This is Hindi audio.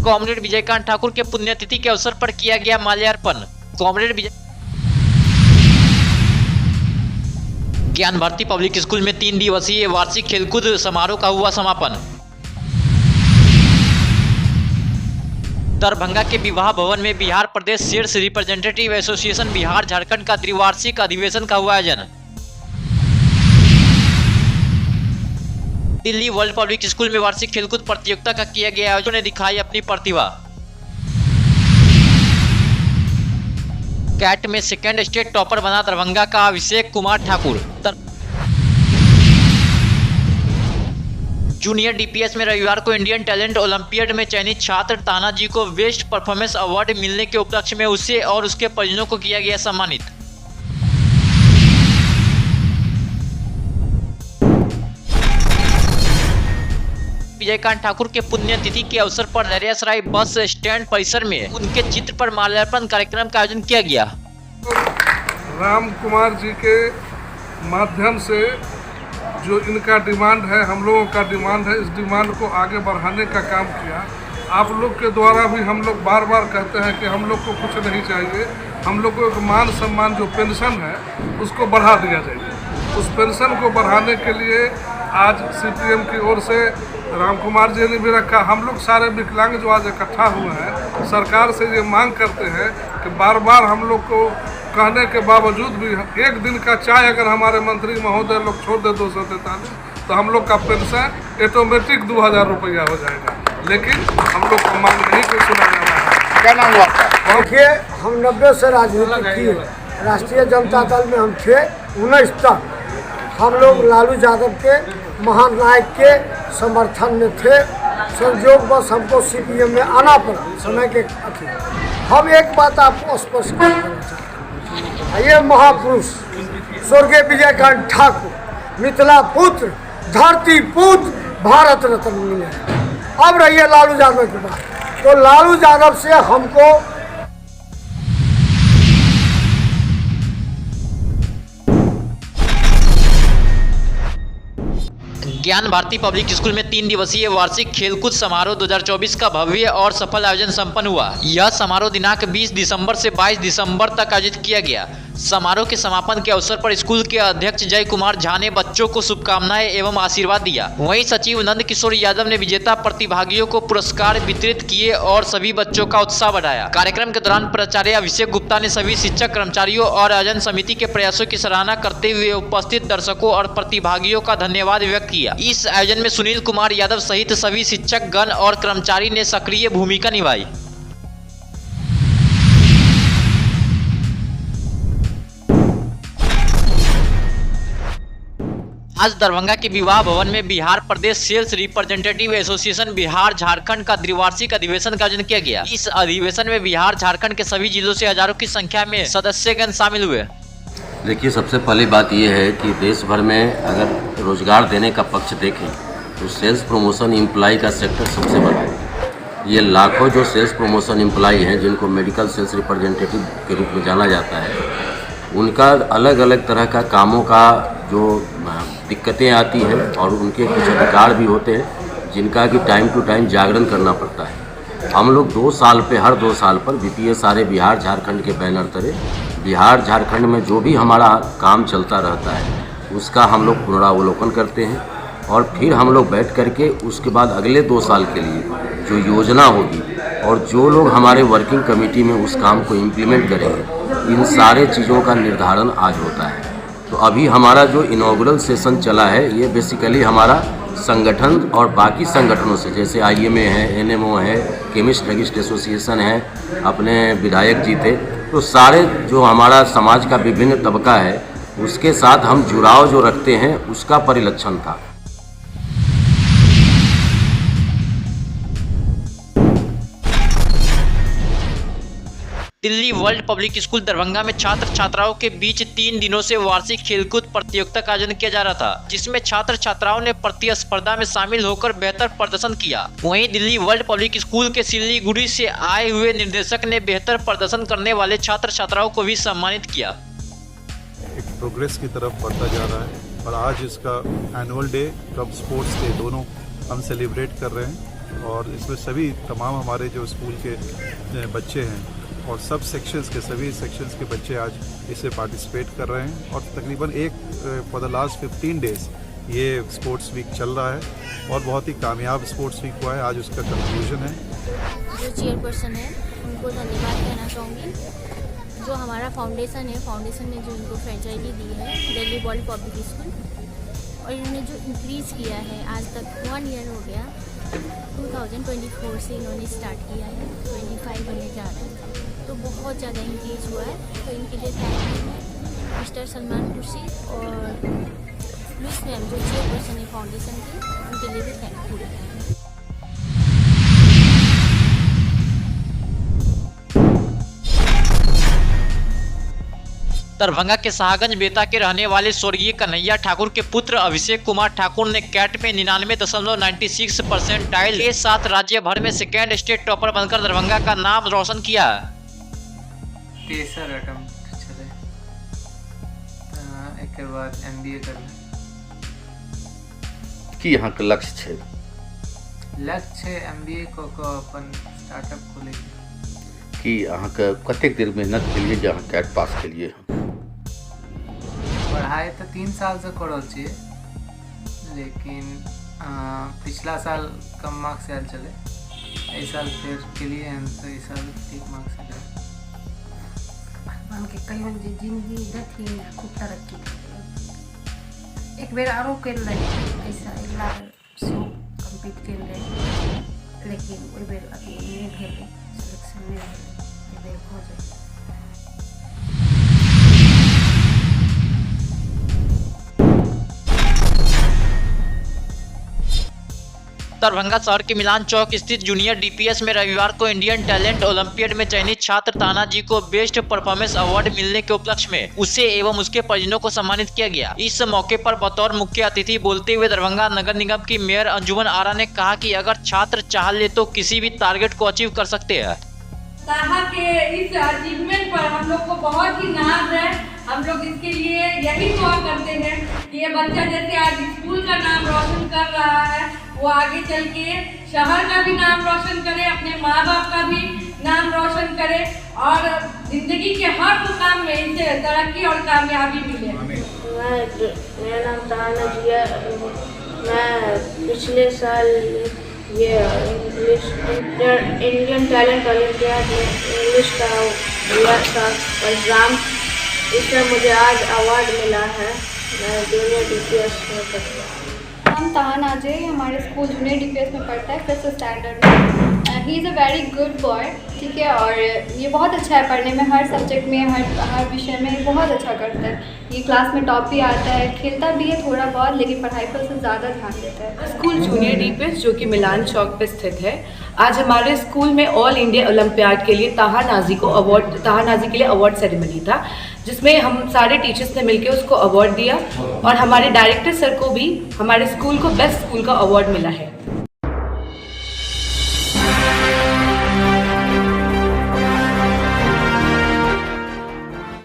कॉमरेड विजयकांत ठाकुर के पुण्यतिथि के अवसर पर किया गया माल्यार्पण। कॉमरेड ज्ञान भारती पब्लिक स्कूल में 3 दिवसीय वार्षिक खेलकूद समारोह का हुआ समापन। दरभंगा के विवाह भवन में Bihar Pradesh sales representative association Bihar Jharkhand का द्विवार्षिक अधिवेशन का हुआ आयोजन। दिल्ली वर्ल्ड पब्लिक स्कूल में वार्षिक खेलकूद प्रतियोगिता का किया गया आयोजन ने दिखाई अपनी प्रतिभा। कैट में सेकेंड स्टेट टॉपर बना दरभंगा का अभिषेक कुमार ठाकुर। जूनियर डीपीएस में रविवार को इंडियन टैलेंट ओलंपियाड में चयनित छात्र तानाजी को बेस्ट परफॉर्मेंस अवार्ड मिलने के उपलक्ष्य में उसे और उसके परिजनों को किया गया सम्मानित। विजयकांत ठाकुर के पुण्यतिथि के अवसर पर लहरियासराय बस स्टैंड परिसर में उनके चित्र पर माल्यार्पण कार्यक्रम का आयोजन किया गया। राम कुमार जी के माध्यम से जो इनका डिमांड है, हम लोगों का डिमांड है, इस डिमांड को आगे बढ़ाने का काम किया। आप लोग के द्वारा भी हम लोग बार बार कहते हैं कि हम लोग को कुछ नहीं चाहिए, हम लोग को एक मान सम्मान जो पेंशन है उसको बढ़ा दिया जाए। उस पेंशन को बढ़ाने के लिए आज सीपीएम की ओर से राम कुमार जी ने भी रखा। हम लोग सारे विकलांग जो आज इकट्ठा हुए हैं सरकार से ये मांग करते हैं कि बार बार हम लोग को कहने के बावजूद भी एक दिन का चाय अगर हमारे मंत्री महोदय लोग छोड़ दे 243 तो हम लोग का पेंशन ऑटोमेटिक 2000 रुपया हो जाएगा। लेकिन हम लोग का मांग नहीं को सुना जा रहा है। क्या नाम हुआ आपका? देखिए, हम 90 से राजनीति की, राष्ट्रीय जनता दल में हम थे 19 तक। हम लोग लालू यादव के महान नायक के समर्थन में थे। संयोग बस हमको सीपीएम में आना पड़ा समय के अति। हम एक बात आपको स्पष्ट करना चाहते हैं, ये महापुरुष स्वर्गीय विजयकांत ठाकुर मिथिला पुत्र, धरती पुत्र, भारत रत्न मिले। अब रहिए लालू यादव की बात, तो लालू यादव से हमको ज्ञान भारती पब्लिक स्कूल में 3 दिवसीय वार्षिक खेलकूद समारोह 2024 का भव्य और सफल आयोजन संपन्न हुआ। यह समारोह दिनांक 20 दिसंबर से 22 दिसंबर तक आयोजित किया गया। समारोह के समापन के अवसर पर स्कूल के अध्यक्ष जय कुमार झा ने बच्चों को शुभकामनाएं एवं आशीर्वाद दिया। वहीं सचिव नंद किशोर यादव ने विजेता प्रतिभागियों को पुरस्कार वितरित किए और सभी बच्चों का उत्साह बढ़ाया। कार्यक्रम के दौरान प्राचार्य अभिषेक गुप्ता ने सभी शिक्षक कर्मचारियों और आयोजन समिति के प्रयासों की सराहना करते हुए उपस्थित दर्शकों और प्रतिभागियों का धन्यवाद व्यक्त किया। इस आयोजन में सुनील कुमार यादव सहित सभी शिक्षक गण और कर्मचारी ने सक्रिय भूमिका निभाई। आज दरभंगा के विवाह भवन में Bihar Pradesh sales representative association Bihar Jharkhand का द्विवार्षिक अधिवेशन का आयोजन किया गया। इस अधिवेशन में बिहार झारखंड के सभी जिलों से हजारों की संख्या में सदस्यगण शामिल हुए। देखिए, सबसे पहली बात यह है कि देश भर में अगर रोजगार देने का पक्ष देखें तो सेल्स प्रमोशन एम्प्लॉय का सेक्टर सबसे बड़ा है। ये लाखों जो सेल्स प्रमोशन एम्प्लॉय हैं जिनको मेडिकल सेल्स रिप्रेजेंटेटिव के रूप में जाना जाता है, उनका अलग अलग तरह का कामों का जो दिक्कतें आती हैं और उनके कुछ अधिकार भी होते हैं जिनका कि टाइम टू टाइम जागरण करना पड़ता है। हम लोग 2 साल पे हर 2 साल पर बीपीएसआरए बिहार झारखंड के बैनर तले बिहार झारखंड में जो भी हमारा काम चलता रहता है उसका हम लोग पुनरावलोकन करते हैं और फिर हम लोग बैठ करके उसके बाद अगले 2 साल के लिए जो योजना होगी और जो लोग हमारे वर्किंग कमेटी में उस काम को इम्प्लीमेंट करेंगे, इन सारे चीज़ों का निर्धारण आज होता है। तो अभी हमारा जो इनॉग्रल सेशन चला है ये बेसिकली हमारा संगठन और बाकी संगठनों से, जैसे आईएमए है, एनएमओ है, केमिस्ट ड्रगिस्ट एसोसिएशन है, अपने विधायक जी थे, तो सारे जो हमारा समाज का विभिन्न तबका है उसके साथ हम जुड़ाव जो रखते हैं उसका परिलक्षण था। Delhi world public school Darbhanga में छात्र छात्राओं के बीच 3 दिनों से वार्षिक खेलकूद प्रतियोगिता का आयोजन किया जा रहा था, जिसमें छात्र छात्राओं ने प्रतिस्पर्धा में शामिल होकर बेहतर प्रदर्शन किया। वहीं दिल्ली वर्ल्ड पब्लिक स्कूल के सिलीगुड़ी से आए हुए निर्देशक ने बेहतर प्रदर्शन करने वाले छात्र छात्राओं को भी सम्मानित किया। एक प्रोग्रेस की तरफ बढ़ता जा रहा है और आज इसका एनुअल डे कब स्पोर्ट्स डे दोनों हम सेलिब्रेट कर रहे हैं। और इसमें सभी तमाम हमारे जो स्कूल के बच्चे हैं और सब सेक्शंस के सभी सेक्शंस के बच्चे आज इससे पार्टिसिपेट कर रहे हैं और तकरीबन फॉर द लास्ट 15 डेज़ ये स्पोर्ट्स वीक चल रहा है और बहुत ही कामयाब स्पोर्ट्स वीक हुआ है। आज उसका कंक्लूजन है। जो चेयरपर्सन है उनको धन्यवाद कहना चाहूँगी। जो हमारा फाउंडेशन है, फाउंडेशन ने जो इनको फ्रेंचाइजी दी है दिल्ली बॉडी पब्लिक स्कूल, और इन्होंने जो इंक्रीज़ किया है आज तक 1 ईयर हो गया, 2024 से इन्होंने स्टार्ट किया है, 25 होने जा रहा है, तो बहुत ज़्यादा इंक्रीज हुआ है। तो इनके लिए thank you mister Salman Khurshid और लुइस मैम जो चेयरपर्सन है फाउंडेशन की, उनके लिए भी थैंकफुल है। दरभंगा के शाहगंज बेता के रहने वाले स्वर्गीय कन्हैया ठाकुर के पुत्र अभिषेक कुमार ठाकुर ने कैट में 99.96 परसेंटाइल के साथ राज्य भर में सेकेंड स्टेट टॉपर बनकर दरभंगा का नाम रोशन किया। तेसर अटेम्प्ट चले एक बाद MBA कर की यहाँ के लक्ष्य लक्ष्य MBA को अपन स्टार्टअप खोले कि अहाँ के कतेक देर मेहनत के लिए जहाँ कैट पास के लिए पढ़ाई तो 3 साल से कर छे, लेकिन पिछला साल कम मार्क्स आयल चले, इस साल फिर के लिए हम तो इस साल ठीक मार्क्स आए। भगवान के कहियन जे जिंदगी रखी खूब तरक्की एक बेर आरो कर रहे ऐसा अगला से कम्पीट कर रहे, लेकिन ओई बेर अभी नहीं भेले सिलेक्शन नहीं भेले, बेर हो जाए। दरभंगा शहर के मिलान चौक स्थित जूनियर DPS में रविवार को इंडियन टैलेंट ओलंपियाड में चयनित छात्र ताना जी को बेस्ट परफॉर्मेंस अवार्ड मिलने के उपलक्ष्य में उसे एवं उसके परिजनों को सम्मानित किया गया। इस मौके पर बतौर मुख्य अतिथि बोलते हुए दरभंगा नगर निगम की मेयर अंजुमन आरा ने कहा कि अगर छात्र चाह ले तो किसी भी टारगेट को अचीव कर सकते हैं। ताहा के इस अचीवमेंट पर हम लोग को बहुत ही नाज है। हम लोग इसके लिए यही दुआ करते हैं कि ये बच्चा जैसे आज स्कूल का नाम रोशन कर रहा है, वो आगे चल के शहर का भी नाम रोशन करे, अपने माँ बाप का भी नाम रोशन करे और जिंदगी के हर मुकाम में इसे तरक्की और कामयाबी मिले। मेरा नाम ताना जी है। मैं पिछले साल ये इंडियन टैलेंट ओलंपियाड में इंग्लिश का दिया था एग्ज़ाम, इसमें मुझे आज अवार्ड मिला है। मैं जूनियर DPS में पढ़ता हूँ। हम ताहन अजय, हमारे स्कूल जूनियर DPS में पढ़ता है 5th स्टैंडर्ड में। He is a very good boy, ठीक है, और ये बहुत अच्छा है पढ़ने में, हर सब्जेक्ट में हर विषय में बहुत अच्छा करता है। ये क्लास में टॉप भी आता है, खेलता भी है थोड़ा बहुत, लेकिन पढ़ाई पर उसे ज़्यादा ध्यान देता है। स्कूल जूनियर DPS जो कि मिलान चौक पे स्थित है, आज हमारे स्कूल में ऑल इंडिया ओलंपियाड के लिए ताहा नाजी के लिए अवार्ड सेरेमनी था, जिसमें हम सारे टीचर्स ने मिलकर उसको अवार्ड दिया और हमारे डायरेक्टर सर को भी हमारे स्कूल को बेस्ट स्कूल का अवार्ड मिला है।